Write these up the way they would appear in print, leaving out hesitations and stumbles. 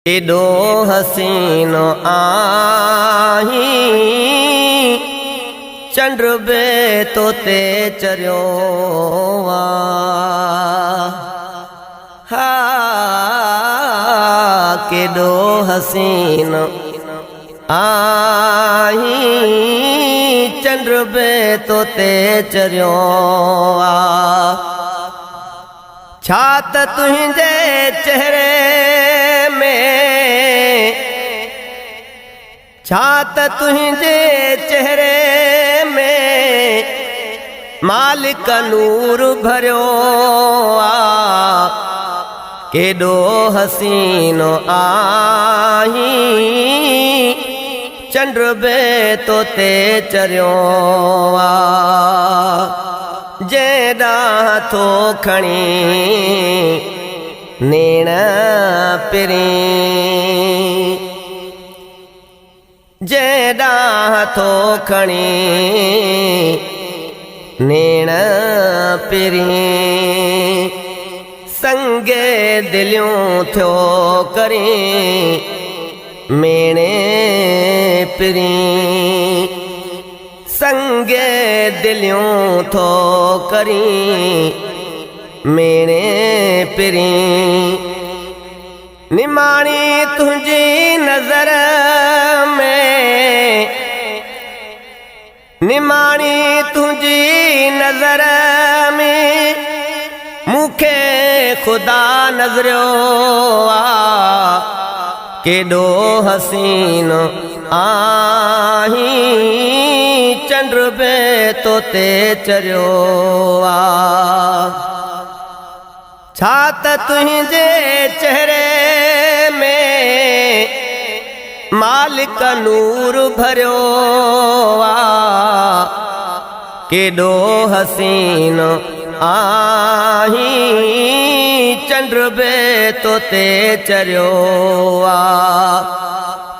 एडो हसीनो आही चंद्र बे तोते चरियो हा केडो हसीनो आही चंद्र बे तोते चरियो छात तुझे चेहरे में छात तुझे चेहरे में मालिक नूर भरियो केडो हसीनो आही चंद्र बे तोते चरियो जेड़ा थो खणी नेण पिरी जेड़ा थो खणी नेण पिरी संगे दिलियों थो करी मेणे पिरी संगे दिलियों थो करी मेणे पिरी निमाणी तुझी नजर में निमाणी तुझी नजर में मुखे खुदा नजरियो केडो हसीनो आही चंद्र बे तोते चरियो छात तुझे चेहरे में मालिक नूर भरियो केडो हसीनो आही चंद्र बे तोते चरियो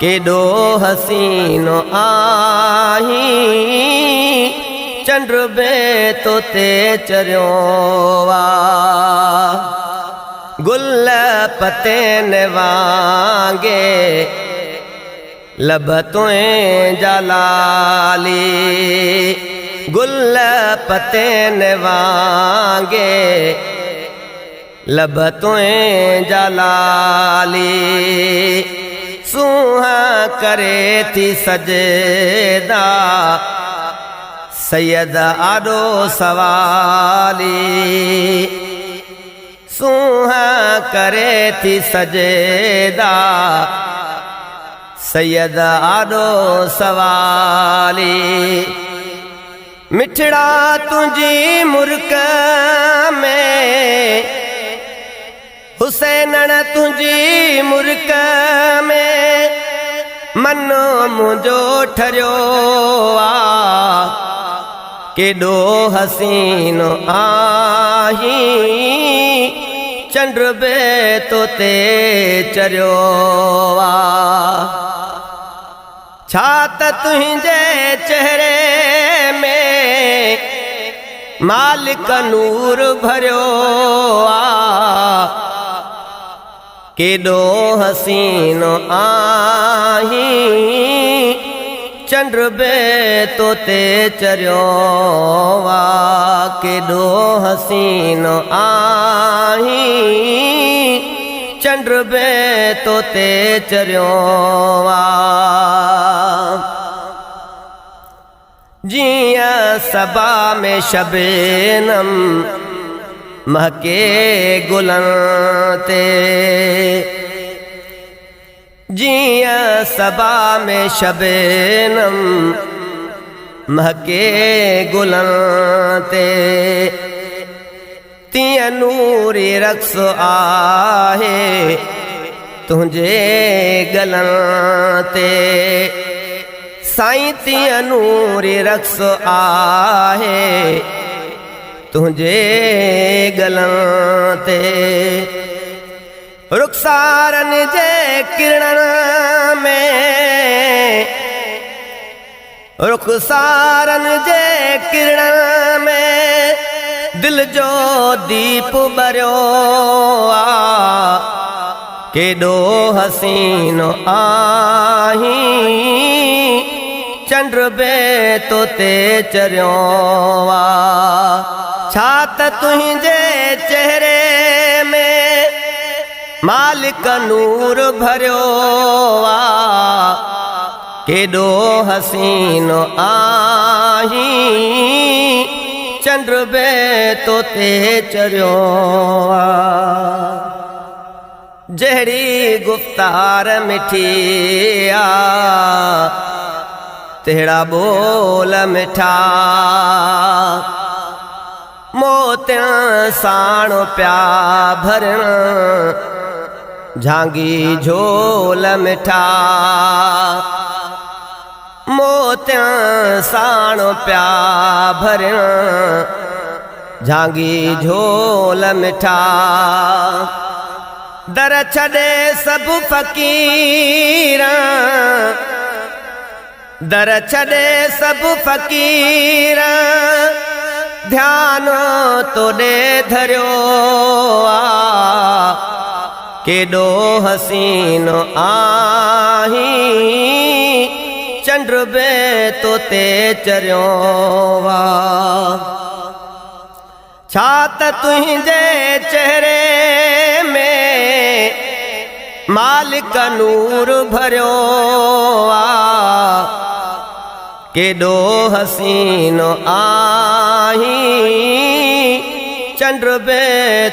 केडो हसीनो आही चंद्र बे तोते चरियो गुल पते ने वांगे लब तुएं जलाली गुल पते ने वांगे लब तुएं जलाली सुहा करे थी सजदा सैयद आडो सवाली सुहा करे थी सजदा सैयद आडो सवाली मिठड़ा तुझी मुर्क में हुसैनन तुझी मुर्क में मनो मुझो ठरियो केडो हसीनो आही चंद्र बे तोते चरियो छात तुझे चेहरे में मालिक नूर भरियो केडो हसीनो आही चंद्र बे तोते चरियो केडो हसीनो आही चंद्र बे तोते चरियो जिया सबा में शबनम महके गुलन ते जिया सबा में शबनम महके गुलन ते तिया नूरी रक्स आहे तुझे गलन ते साईं तिया नूरी रक्स आहे तुझे गलन ते रुखसारन जे किरण में रुखसारन जे किरण में दिल जो दीप बरियो केॾो हसीनो आहीं चंड बे तो ते चरियो वा छा त तुंहिंजे चेहरे में मालिक नूर भरियो वा केॾो हसीनो आहीं चंड बे तो ते चरियो वा जहिड़ी गुफ्तार मिठी आ तेड़ा बोल मिठा मोतियां साण प्या भरण झांगी झोल मिठा मोतियां साण प्या भरण झांगी झोल मिठा दर छॾे सभु फ़क़ीर दर छॾे सभु फ़क़ीर ध्यान तोॾे धरियो आ केॾो हसीनो आहीं चंड बे तो ते चरियो वा छा त तुंहिंजे चेहरे में मालिक नूर भरियो आ केॾो हसीनो आहीं चंड बे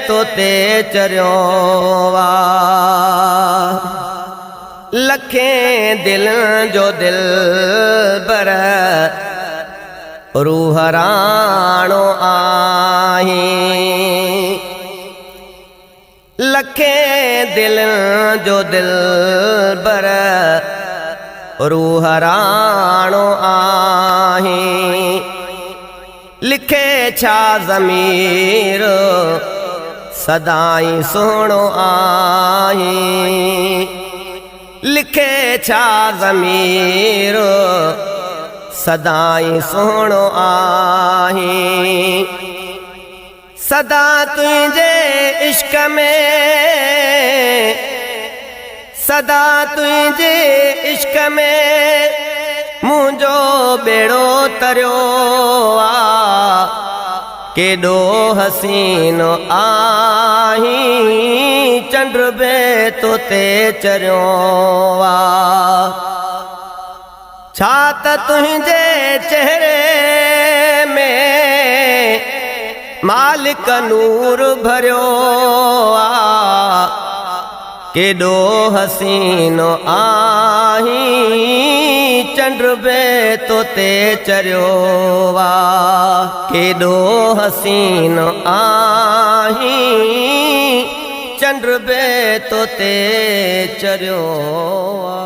तो ते चरियो वा लखें दिलनि जो दिलबर रूह राणो आहीं लखें दिलनि जो दिलबर रूह राणो आहीं लिखे छा ज़मीर सदाई सुहिणो आहीं लिखे छा ज़मीर सदाई सुहिणो आहीं सदा तुंहिंजे इश्क में सदा तुंहिंजे इश्क में मुंहिंजो बेड़ो तरियो आ केॾो हसीनो आहीं चंड बे तो ते चरियो आ छा त तुंहिंजे चेहरे में मालिक नूर भरियो आ केॾो हसीनो आहीं चंड बे तो ते चरियो वा केॾो हसीनो आहीं चंड बे तो ते चरियो वा।